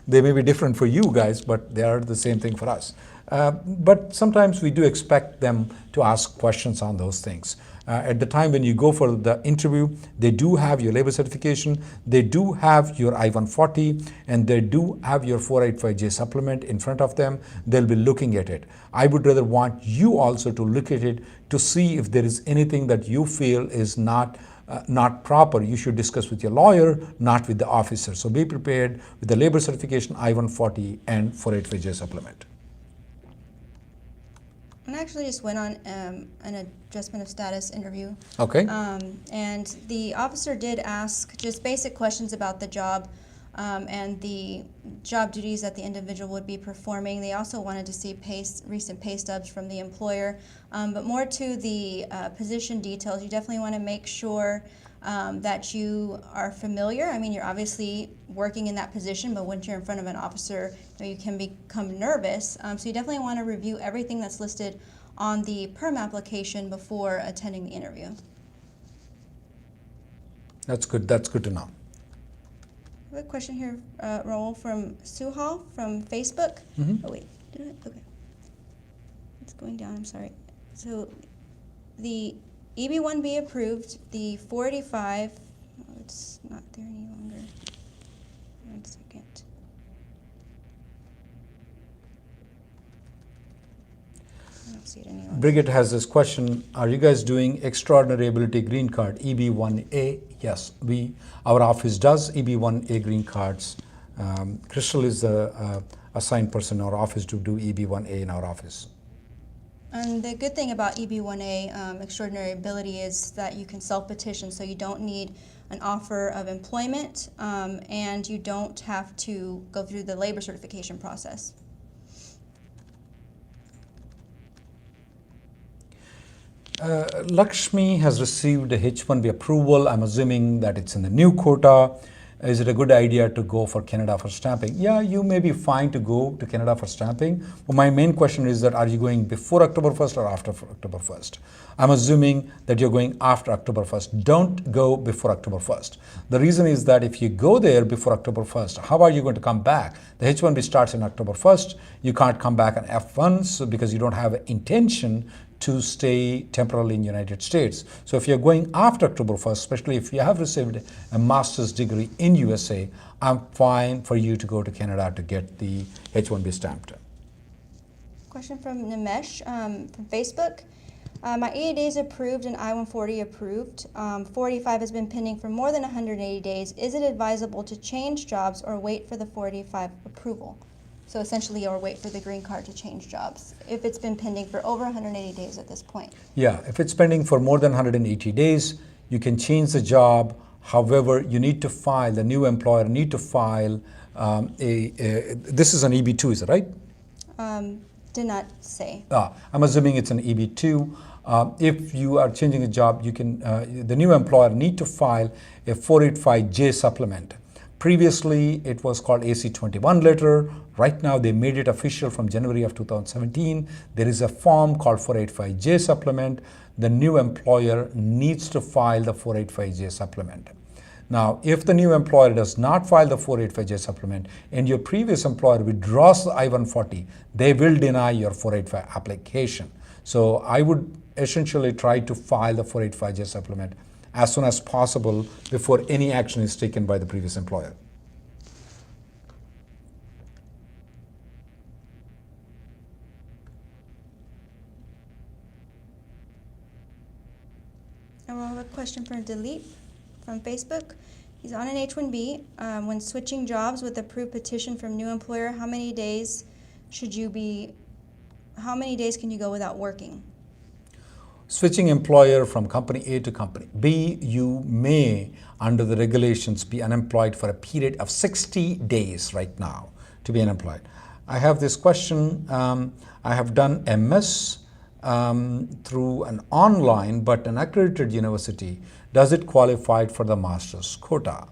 They may be different for you guys, but they are the same thing for us. But sometimes we do expect them to ask questions on those things. At the time when you go for the interview, they do have your labor certification, they do have your I-140, and they do have your 485J supplement in front of them. They'll be looking at it. I would rather want you also to look at it to see if there is anything that you feel is not proper. You should discuss with your lawyer, not with the officer. So be prepared with the labor certification, I-140, and 485J supplement. I actually just went on an adjustment of status interview. Okay. And the officer did ask just basic questions about the job and the job duties that the individual would be performing. They also wanted to see recent pay stubs from the employer. But more to the position details, you definitely want to make sure that you are familiar. I mean, you're obviously working in that position, but once you're in front of an officer, you can become nervous. So you definitely want to review everything that's listed on the PERM application before attending the interview. That's good. That's good to know. I have a question here, Rahul, from Suhal from Facebook. Oh, wait. Did I? Okay. It's going down. I'm sorry. So the EB-1B approved, the 485, oh, it's not there any longer. 1 second. I don't see it any longer. Brigitte has this question, are you guys doing extraordinary ability green card, EB-1A? Yes, our office does EB-1A green cards. Crystal is the assigned person in our office to do EB-1A in our office. And the good thing about EB-1A extraordinary ability is that you can self-petition, so you don't need an offer of employment and you don't have to go through the labor certification process. Lakshmi has received a H-1B approval. I'm assuming that it's in the new quota. Is it a good idea to go for Canada for stamping? Yeah, you may be fine to go to Canada for stamping. But my main question is that are you going before October 1st or after October 1st? I'm assuming that you're going after October 1st. Don't go before October 1st. The reason is that if you go there before October 1st, how are you going to come back? The H-1B starts in October 1st. You can't come back on F1 because you don't have an intention to stay temporarily in the United States. So if you're going after October 1st, especially if you have received a master's degree in USA, I'm fine for you to go to Canada to get the H-1B stamped. Question from Nimesh from Facebook. My EAD is approved and I-140 approved. 485 has been pending for more than 180 days. Is it advisable to change jobs or wait for the 485 approval? So essentially, or wait for the green card to change jobs if it's been pending for over 180 days at this point. Yeah, if it's pending for more than 180 days, you can change the job. However, you need to file, the new employer need to file this is an EB-2, is it right? Did not say. I'm assuming it's an EB-2. If you are changing a job, you can the new employer need to file a 485J supplement. Previously, it was called AC-21 letter. Right now, they made it official from January of 2017. There is a form called 485J supplement. The new employer needs to file the 485J supplement. Now, if the new employer does not file the 485J supplement and your previous employer withdraws the I-140, they will deny your 485 application. So I would essentially try to file the 485J supplement as soon as possible before any action is taken by the previous employer. And we'll have a question from Dilip from Facebook. He's on an H-1B. When switching jobs with approved petition from new employer, how many days can you go without working? Switching employer from company A to company B, you may, under the regulations, be unemployed for a period of 60 days right now to be unemployed. I have this question. I have done MS through an online but an accredited university. Does it qualify for the master's quota?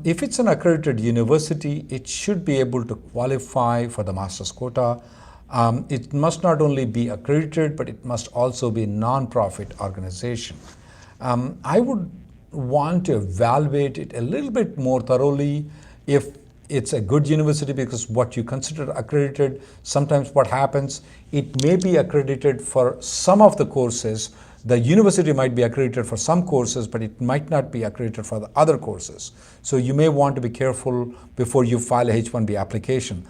If it's an accredited university, it should be able to qualify for the master's quota. It must not only be accredited, but it must also be a non-profit organization. I would want to evaluate it a little bit more thoroughly if it's a good university, because what you consider accredited, sometimes what happens, it may be accredited for some of the courses. The university might be accredited for some courses, but it might not be accredited for the other courses. So you may want to be careful before you file a H-1B application.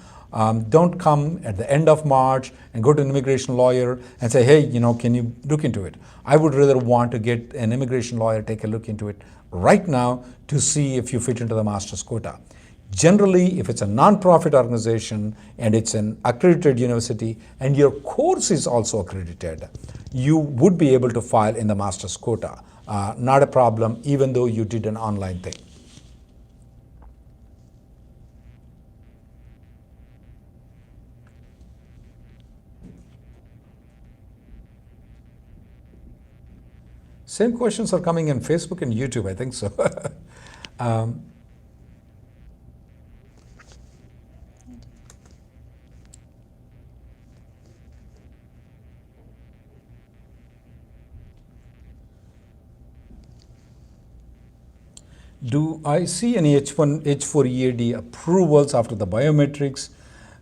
Don't come at the end of March and go to an immigration lawyer and say, hey, can you look into it? I would rather want to get an immigration lawyer, take a look into it right now to see if you fit into the master's quota. Generally, if it's a non-profit organization and it's an accredited university and your course is also accredited, you would be able to file in the master's quota. Not a problem, even though you did an online thing. Same questions are coming in Facebook and YouTube, I think so. Do I see any H4 EAD approvals after the biometrics?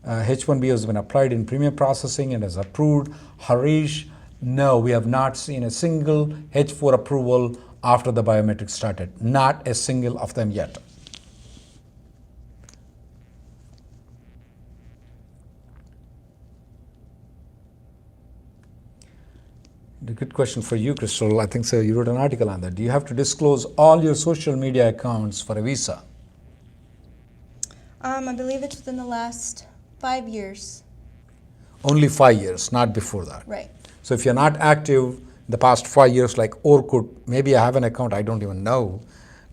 H1B has been applied in premium processing and is approved. Harish, no, we have not seen a single H4 approval after the biometrics started. Not a single of them yet. A good question for you, Crystal. I think so. You wrote an article on that. Do you have to disclose all your social media accounts for a visa? I believe it's within the last 5 years. Only 5 years, not before that. Right. So if you're not active the past 5 years, like Orkut, maybe I have an account, I don't even know.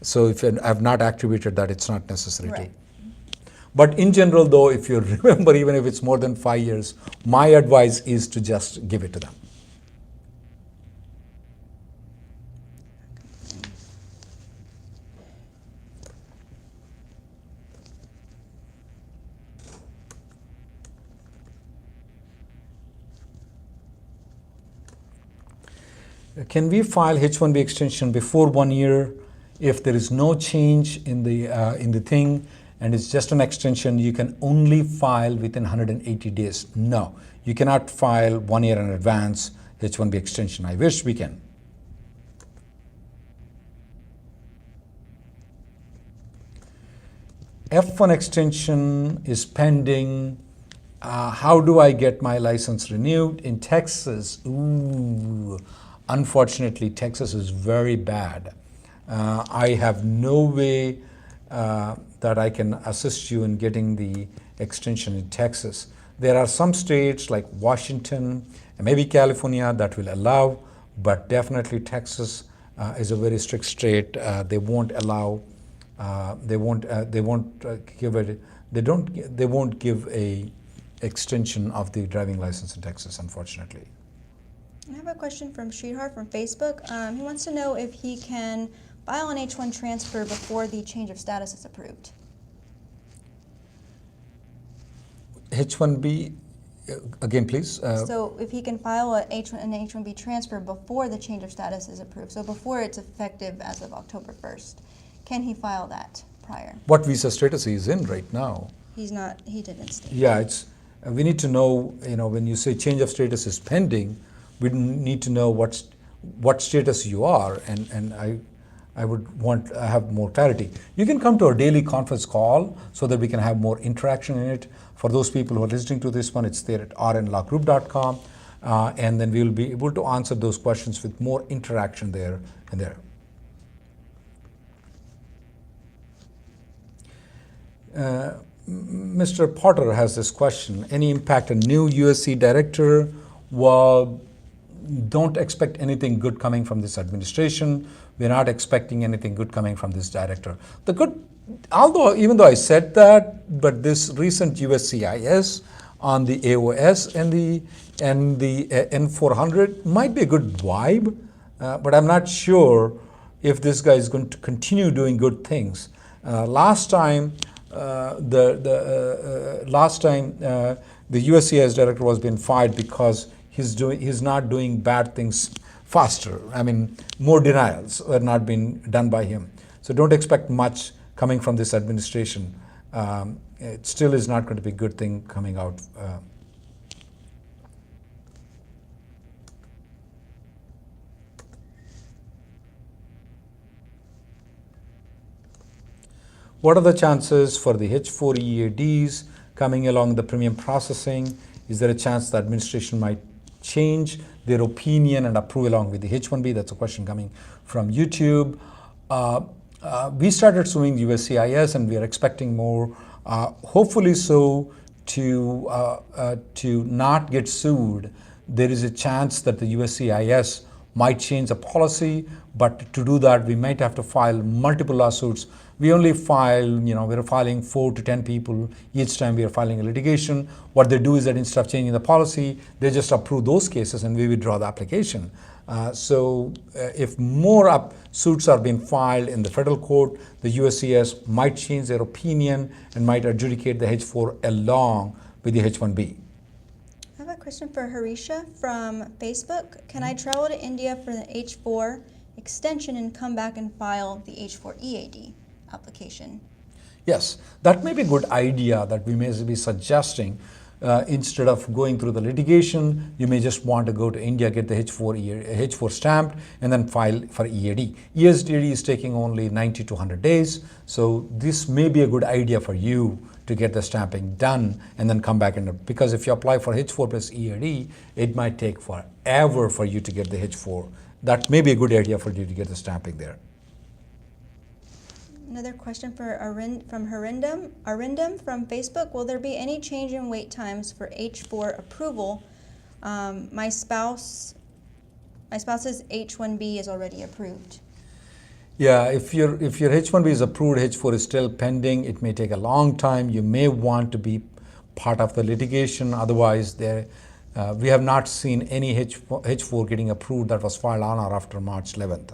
So if I have not activated that, it's not necessary Right. to. But in general, though, if you remember, even if it's more than 5 years, my advice is to just give it to them. Can we file H-1B extension before 1 year if there is no change in the thing and it's just an extension? You can only file within 180 days. No, you cannot file 1 year in advance H-1B extension. I wish we can. F1 extension is pending. How do I get my license renewed in Texas? Ooh. Unfortunately, Texas is very bad. I have no way that I can assist you in getting the extension in Texas. There are some states like Washington and maybe California that will allow, but definitely Texas is a very strict state. They won't allow. They won't give it. They won't give a extension of the driving license in Texas, unfortunately. I have a question from Sridhar from Facebook. He wants to know if he can file an H-1 transfer before the change of status is approved. H-1B, again, please. So if he can file an H-1B transfer before the change of status is approved, so before it's effective as of October 1st, can he file that prior? What visa status he is in right now? He didn't state. Yeah, we need to know, when you say change of status is pending, we need to know what status you are, and I would want to have more clarity. You can come to our daily conference call so that we can have more interaction in it. For those people who are listening to this one, it's there at rnlawgroup.com, and then we will be able to answer those questions with more interaction there and there. Mr. Potter has this question. Any impact on new USC director? Well, don't expect anything good coming from this administration. We're not expecting anything good coming from this director. Even though I said that, but this recent USCIS on the AOS and the N400 might be a good vibe, but I'm not sure if this guy is going to continue doing good things. Last time the USCIS director was being fired because he's not doing bad things faster. I mean, more denials are not being done by him. So don't expect much coming from this administration. It still is not going to be a good thing coming out. What are the chances for the H-4 EADs coming along the premium processing? Is there a chance the administration might change their opinion and approve along with the H-1B? That's a question coming from YouTube. We started suing the USCIS and we are expecting more, hopefully so, to not get sued. There is a chance that the USCIS might change the policy, but to do that, we might have to file multiple lawsuits. We only file, we're filing 4 to 10 people each time we are filing a litigation. What they do is that instead of changing the policy, they just approve those cases and we withdraw the application. So if more suits are being filed in the federal court, the USCIS might change their opinion and might adjudicate the H-4 along with the H-1B. I have a question for Harisha from Facebook. Can I travel to India for the H-4 extension and come back and file the H-4 EAD application? Yes, that may be a good idea that we may be suggesting. Instead of going through the litigation, you may just want to go to India, get the H-4 stamped, and then file for EAD. EAD is taking only 90 to 100 days, so this may be a good idea for you to get the stamping done and then come back. Because if you apply for H-4 plus EAD, it might take forever for you to get the H-4. That may be a good idea for you to get the stamping there. Another question from Arindam from Facebook. Will there be any change in wait times for H-4 approval? My spouse's H-1B is already approved. Yeah, if your H-1B is approved, H-4 is still pending. It may take a long time. You may want to be part of the litigation. Otherwise, we have not seen any H-4 getting approved that was filed on or after March 11th.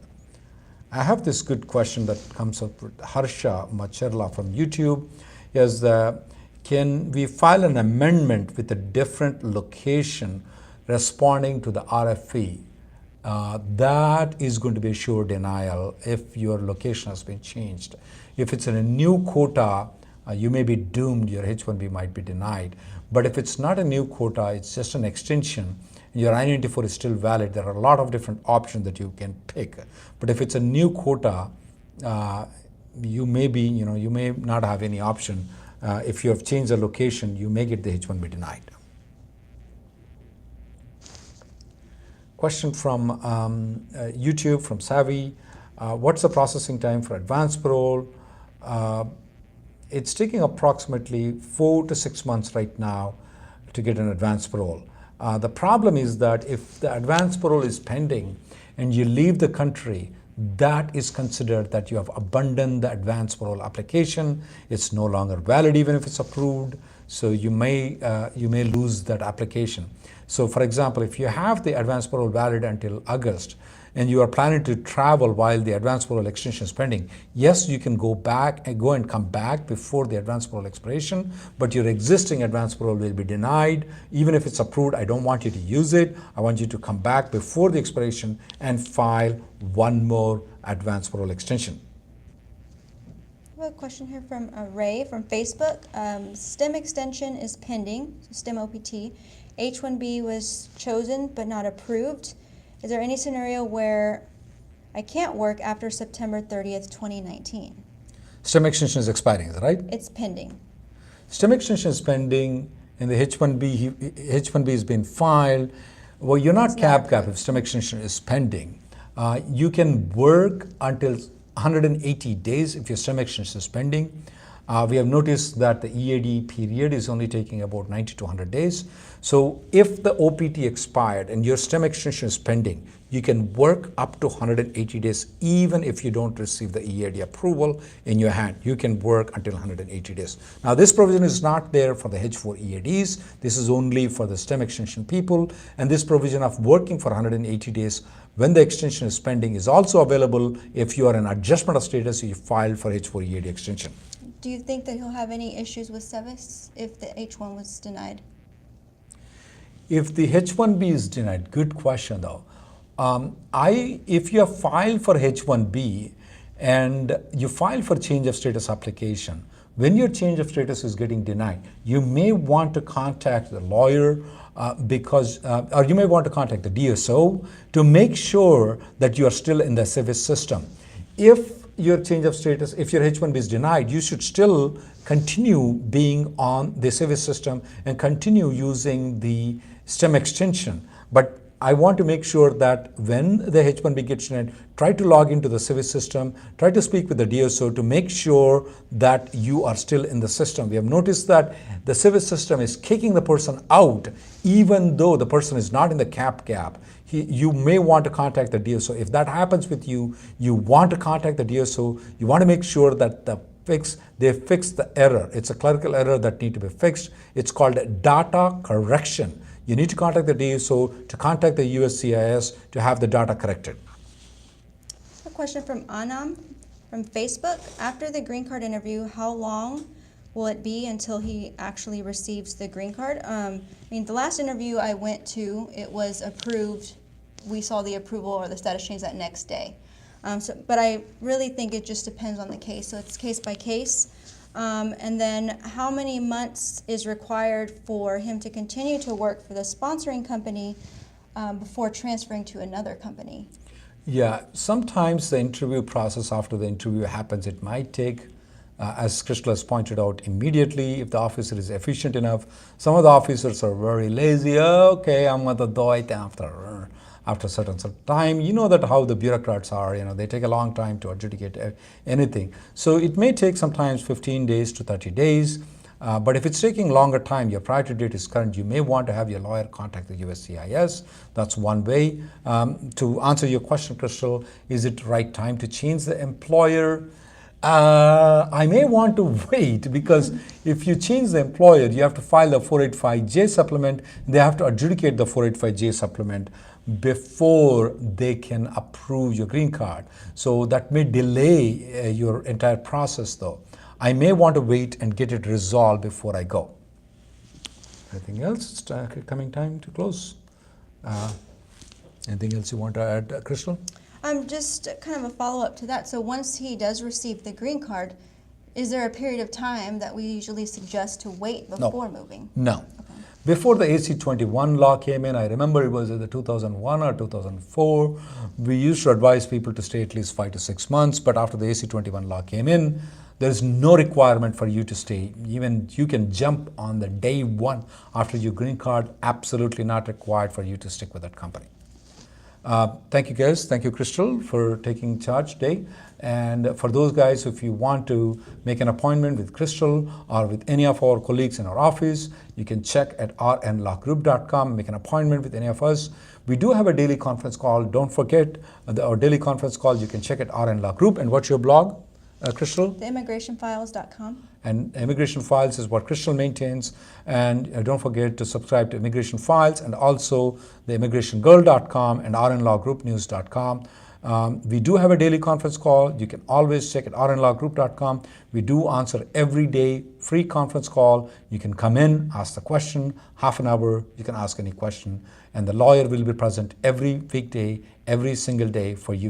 I have this good question that comes up with Harsha Macherla from YouTube. Can we file an amendment with a different location responding to the RFE? That is going to be a sure denial if your location has been changed. If it's in a new quota, you may be doomed, your H-1B might be denied. But if it's not a new quota, it's just an extension, your I-94 is still valid, there are a lot of different options that you can pick. But if it's a new quota, you may not have any option. If you have changed the location, you may get the H-1B denied. Question from YouTube, from Savvy. What's the processing time for advanced parole? It's taking approximately 4 to 6 months right now to get an advanced parole. The problem is that if the advanced parole is pending and you leave the country, that is considered that you have abandoned the advance parole application. It's no longer valid even if it's approved. So you may lose that application. So for example, if you have the advance parole valid until August and you are planning to travel while the advance parole extension is pending, yes, you can go and come back before the advance parole expiration, but your existing advance parole will be denied. Even if it's approved, I don't want you to use it. I want you to come back before the expiration and file one more advance parole extension. I have a question here from Ray from Facebook. STEM extension is pending, so STEM OPT. H-1B was chosen but not approved. Is there any scenario where I can't work after September 30th, 2019? STEM extension is expiring, is that right? It's pending. STEM extension is pending and the H-1B has been filed. Well, you're not cap if STEM extension is pending. You can work until 180 days if your STEM extension is pending. We have noticed that the EAD period is only taking about 90 to 100 days. So if the OPT expired and your STEM extension is pending, you can work up to 180 days even if you don't receive the EAD approval in your hand. You can work until 180 days. Now this provision is not there for the H4 EADs. This is only for the STEM extension people, and this provision of working for 180 days when the extension is pending is also available if you are in adjustment of status, you filed for H4 EAD extension. Do you think that he'll have any issues with SEVIS if the H1 was denied? If the H-1B is denied, good question though. If you have filed for H-1B and you file for change of status application, when your change of status is getting denied, you may want to contact the lawyer or you may want to contact the DSO to make sure that you are still in the SEVIS system. If your change of status, if your H-1B is denied, you should still continue being on the SEVIS system and continue using the STEM extension. But I want to make sure that when the H-1B gets denied, try to log into the SEVIS system, try to speak with the DSO to make sure that you are still in the system. We have noticed that the SEVIS system is kicking the person out even though the person is not in the cap gap. You may want to contact the DSO. If that happens with you, you want to contact the DSO. You want to make sure that they fix the error. It's a clerical error that needs to be fixed. It's called data correction. You need to contact the DSO to contact the USCIS to have the data corrected. A question from Anam from Facebook. After the green card interview, how long will it be until he actually receives the green card? The last interview I went to, it was approved. We saw the approval or the status change that next day. But I really think it just depends on the case. So it's case by case. And then how many months is required for him to continue to work for the sponsoring company before transferring to another company? Yeah, sometimes the interview process after the interview happens, it might take, as Crystal has pointed out, immediately if the officer is efficient enough. Some of the officers are very lazy. Okay, I'm going to do it after a certain time. You know that how the bureaucrats are, they take a long time to adjudicate anything. So it may take sometimes 15 days to 30 days. But if it's taking longer time, your priority date is current, you may want to have your lawyer contact the USCIS. That's one way. To answer your question, Crystal, is it right time to change the employer? I may want to wait, because if you change the employer, you have to file the 485J supplement. They have to adjudicate the 485J supplement before they can approve your green card. So that may delay your entire process though. I may want to wait and get it resolved before I go. Anything else? It's coming time to close. Anything else you want to add, Crystal? Just kind of a follow-up to that. So once he does receive the green card, is there a period of time that we usually suggest to wait before moving? No. Okay. Before the AC-21 law came in, I remember it was either 2001 or 2004, we used to advise people to stay at least 5 to 6 months, but after the AC-21 law came in, there is no requirement for you to stay. Even you can jump on the day one after your green card, absolutely not required for you to stick with that company. Thank you guys, thank you Crystal for taking charge today, And for those guys, if you want to make an appointment with Crystal or with any of our colleagues in our office, you can check at rnlawgroup.com, make an appointment with any of us. We do have a daily conference call. Don't forget our daily conference call. You can check at RN Law Group. And what's your blog, Crystal? Theimmigrationfiles.com. And Immigration Files is what Crystal maintains. And don't forget to subscribe to Immigration Files and also the immigrationgirl.com and rnlawgroupnews.com. We do have a daily conference call. You can always check at rnlawgroup.com. We do answer every day, free conference call. You can come in, ask the question, half an hour, you can ask any question. And the lawyer will be present every weekday, every single day for you guys.